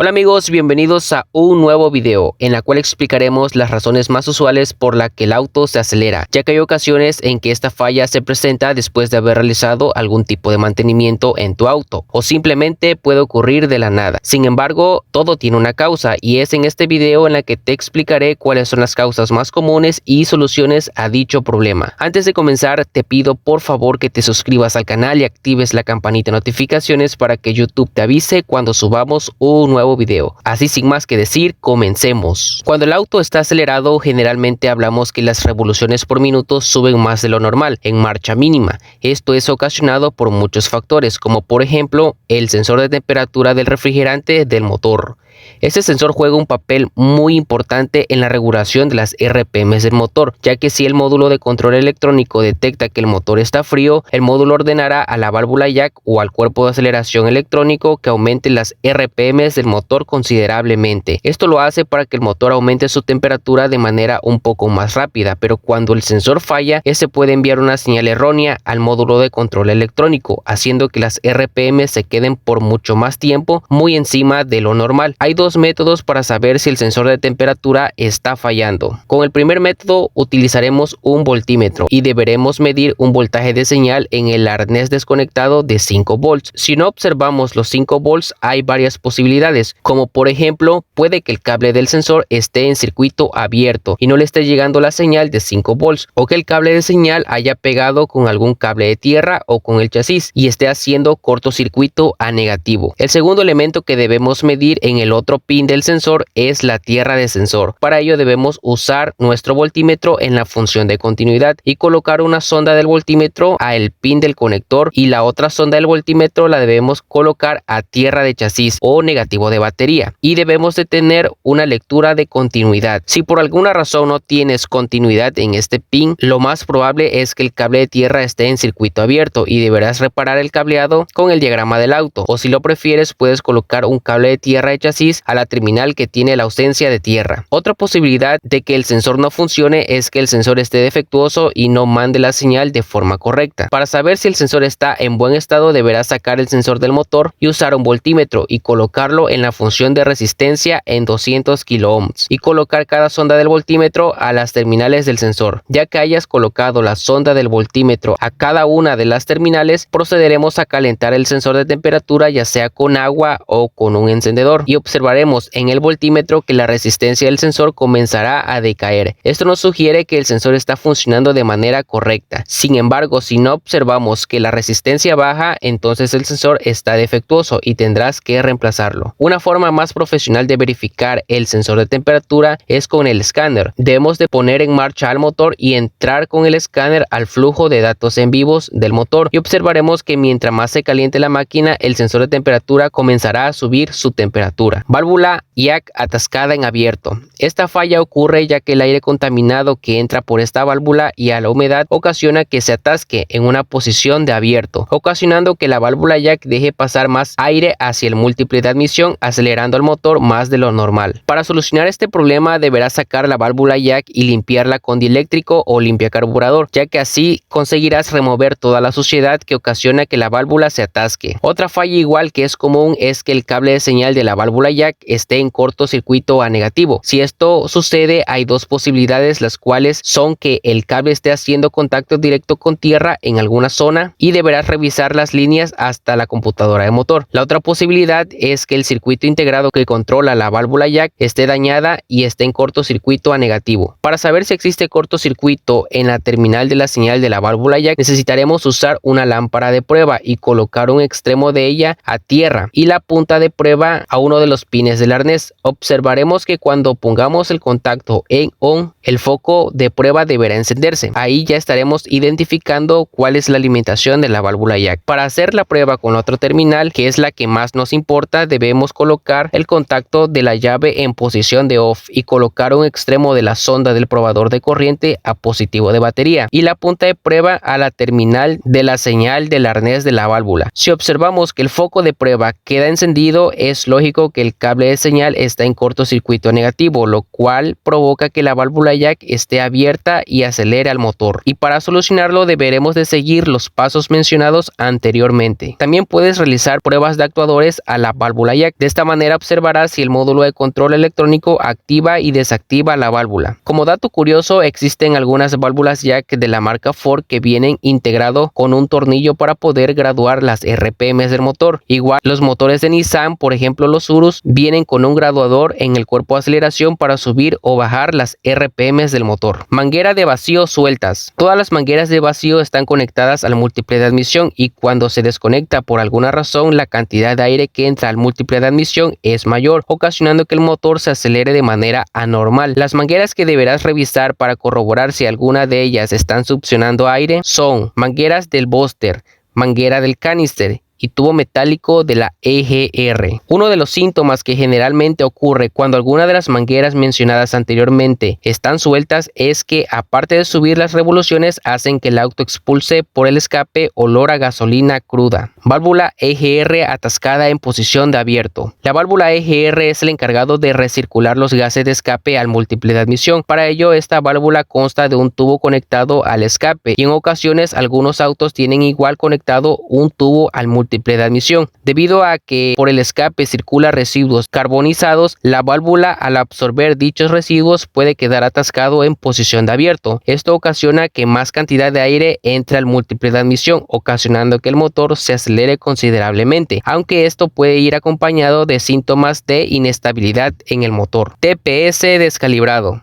Hola amigos, bienvenidos a un nuevo video en la cual explicaremos las razones más usuales por la que el auto se acelera, ya que hay ocasiones en que esta falla se presenta después de haber realizado algún tipo de mantenimiento en tu auto o simplemente puede ocurrir de la nada. Sin embargo, todo tiene una causa y es en este video en la que te explicaré cuáles son las causas más comunes y soluciones a dicho problema. Antes de comenzar, te pido por favor que te suscribas al canal y actives la campanita de notificaciones para que YouTube te avise cuando subamos un nuevo video. Así sin más que decir, comencemos. Cuando el auto está acelerado, generalmente hablamos que las revoluciones por minuto suben más de lo normal en marcha mínima. Esto es ocasionado por muchos factores, como por ejemplo el sensor de temperatura del refrigerante del motor. Este sensor juega un papel muy importante en la regulación de las RPMs del motor, ya que si el módulo de control electrónico detecta que el motor está frío, el módulo ordenará a la válvula jack o al cuerpo de aceleración electrónico que aumente las RPMs del motor considerablemente. Esto lo hace para que el motor aumente su temperatura de manera un poco más rápida, pero cuando el sensor falla, este puede enviar una señal errónea al módulo de control electrónico, haciendo que las RPMs se queden por mucho más tiempo muy encima de lo normal. Hay dos métodos para saber si el sensor de temperatura está fallando. Con el primer método utilizaremos un voltímetro y deberemos medir un voltaje de señal en el arnés desconectado de 5 volts. Si no observamos los 5 volts, hay varias posibilidades, como por ejemplo, puede que el cable del sensor esté en circuito abierto y no le esté llegando la señal de 5 volts, o que el cable de señal haya pegado con algún cable de tierra o con el chasis y esté haciendo cortocircuito a negativo. El segundo elemento que debemos medir en el otro pin del sensor es la tierra de sensor. Para ello debemos usar nuestro voltímetro en la función de continuidad y colocar una sonda del voltímetro al pin del conector y la otra sonda del voltímetro la debemos colocar a tierra de chasis o negativo de batería, y debemos de tener una lectura de continuidad. Si por alguna razón no tienes continuidad en este pin, lo más probable es que el cable de tierra esté en circuito abierto y deberás reparar el cableado con el diagrama del auto, o si lo prefieres puedes colocar un cable de tierra de chasis a la terminal que tiene la ausencia de tierra. Otra posibilidad de que el sensor no funcione es que el sensor esté defectuoso y no mande la señal de forma correcta. Para saber si el sensor está en buen estado, deberás sacar el sensor del motor y usar un voltímetro y colocarlo en la función de resistencia en 200 kilo ohms y colocar cada sonda del voltímetro a las terminales del sensor. Ya que hayas colocado la sonda del voltímetro a cada una de las terminales, procederemos a calentar el sensor de temperatura, ya sea con agua o con un encendedor, y observaremos en el voltímetro que la resistencia del sensor comenzará a decaer. Esto nos sugiere que el sensor está funcionando de manera correcta. Sin embargo, si no observamos que la resistencia baja, entonces el sensor está defectuoso y tendrás que reemplazarlo. Una forma más profesional de verificar el sensor de temperatura es con el escáner. Debemos de poner en marcha al motor y entrar con el escáner al flujo de datos en vivos del motor, y observaremos que mientras más se caliente la máquina, el sensor de temperatura comenzará a subir su temperatura. Válvula jack atascada en abierto. Esta falla ocurre ya que el aire contaminado que entra por esta válvula y a la humedad ocasiona que se atasque en una posición de abierto, ocasionando que la válvula jack deje pasar más aire hacia el múltiple de admisión, acelerando el motor más de lo normal. Para solucionar este problema deberás sacar la válvula jack y limpiarla con dieléctrico o limpiacarburador, ya que así conseguirás remover toda la suciedad que ocasiona que la válvula se atasque. Otra falla igual que es común es que el cable de señal de la válvula jack esté en cortocircuito a negativo. Si esto sucede, hay dos posibilidades, las cuales son que el cable esté haciendo contacto directo con tierra en alguna zona y deberás revisar las líneas hasta la computadora de motor. La otra posibilidad es que el circuito integrado que controla la válvula jack esté dañada y esté en cortocircuito a negativo. Para saber si existe cortocircuito en la terminal de la señal de la válvula jack, necesitaremos usar una lámpara de prueba y colocar un extremo de ella a tierra y la punta de prueba a uno de los pines del arnés. Observaremos que cuando pongamos el contacto en on, el foco de prueba deberá encenderse. Ahí ya estaremos identificando cuál es la alimentación de la válvula jack. Para hacer la prueba con otro terminal, que es la que más nos importa, debemos colocar el contacto de la llave en posición de off y colocar un extremo de la sonda del probador de corriente a positivo de batería y la punta de prueba a la terminal de la señal del arnés de la válvula. Si observamos que el foco de prueba queda encendido, es lógico que el cable de señal está en cortocircuito negativo, lo cual provoca que la válvula jack esté abierta y acelere al motor. Y para solucionarlo deberemos de seguir los pasos mencionados anteriormente. También puedes realizar pruebas de actuadores a la válvula jack. De esta manera observarás si el módulo de control electrónico activa y desactiva la válvula. Como dato curioso, existen algunas válvulas jack de la marca Ford que vienen integrado con un tornillo para poder graduar las RPMs del motor. Igual los motores de Nissan, por ejemplo los Urus, vienen con un graduador en el cuerpo de aceleración para subir o bajar las RPMs del motor. Manguera de vacío sueltas. Todas las mangueras de vacío están conectadas al múltiple de admisión y cuando se desconecta por alguna razón la cantidad de aire que entra al múltiple de admisión es mayor, ocasionando que el motor se acelere de manera anormal. Las mangueras que deberás revisar para corroborar si alguna de ellas están succionando aire son mangueras del booster, manguera del canister y tubo metálico de la EGR. Uno de los síntomas que generalmente ocurre cuando alguna de las mangueras mencionadas anteriormente están sueltas es que, aparte de subir las revoluciones, hacen que el auto expulse por el escape olor a gasolina cruda. Válvula EGR atascada en posición de abierto. La válvula EGR es el encargado de recircular los gases de escape al múltiple de admisión. Para ello, esta válvula consta de un tubo conectado al escape y en ocasiones algunos autos tienen igual conectado un tubo al múltiple de admisión. Debido a que por el escape circula residuos carbonizados, la válvula al absorber dichos residuos puede quedar atascado en posición de abierto. Esto ocasiona que más cantidad de aire entre al múltiple de admisión, ocasionando que el motor se acelere considerablemente, aunque esto puede ir acompañado de síntomas de inestabilidad en el motor. TPS descalibrado.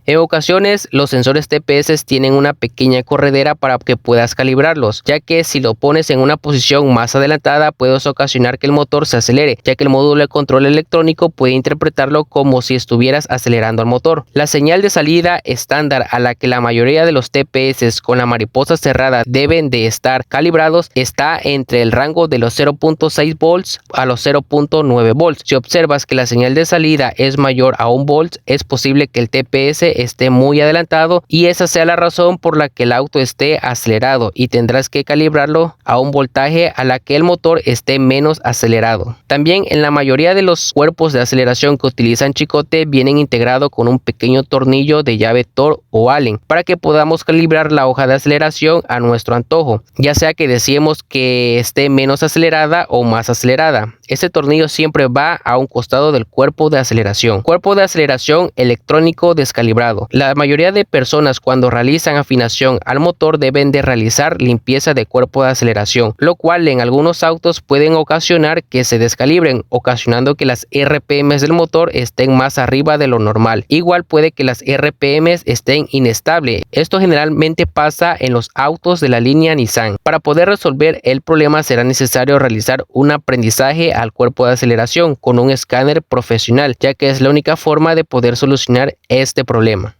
En ocasiones, los sensores TPS tienen una pequeña corredera para que puedas calibrarlos, ya que si lo pones en una posición más adelantada puedes ocasionar que el motor se acelere, ya que el módulo de control electrónico puede interpretarlo como si estuvieras acelerando el motor. La señal de salida estándar a la que la mayoría de los TPS con la mariposa cerrada deben de estar calibrados está entre el rango de los 0.6 volts a los 0.9 volts. Si observas que la señal de salida es mayor a 1 volt, es posible que el TPS esté muy adelantado y esa sea la razón por la que el auto esté acelerado y tendrás que calibrarlo a un voltaje a la que el motor esté menos acelerado. También en la mayoría de los cuerpos de aceleración que utilizan chicote vienen integrado con un pequeño tornillo de llave Torx o Allen para que podamos calibrar la hoja de aceleración a nuestro antojo, ya sea que deseemos que esté menos acelerada o más acelerada. Este tornillo siempre va a un costado del cuerpo de aceleración. Cuerpo de aceleración electrónico descalibrado. La mayoría de personas cuando realizan afinación al motor deben de realizar limpieza de cuerpo de aceleración, lo cual en algunos autos pueden ocasionar que se descalibren, ocasionando que las RPMs del motor estén más arriba de lo normal. Igual puede que las RPMs estén inestables. Esto generalmente pasa en los autos de la línea Nissan. Para poder resolver el problema será necesario realizar un aprendizaje al cuerpo de aceleración con un escáner profesional, ya que es la única forma de poder solucionar este problema.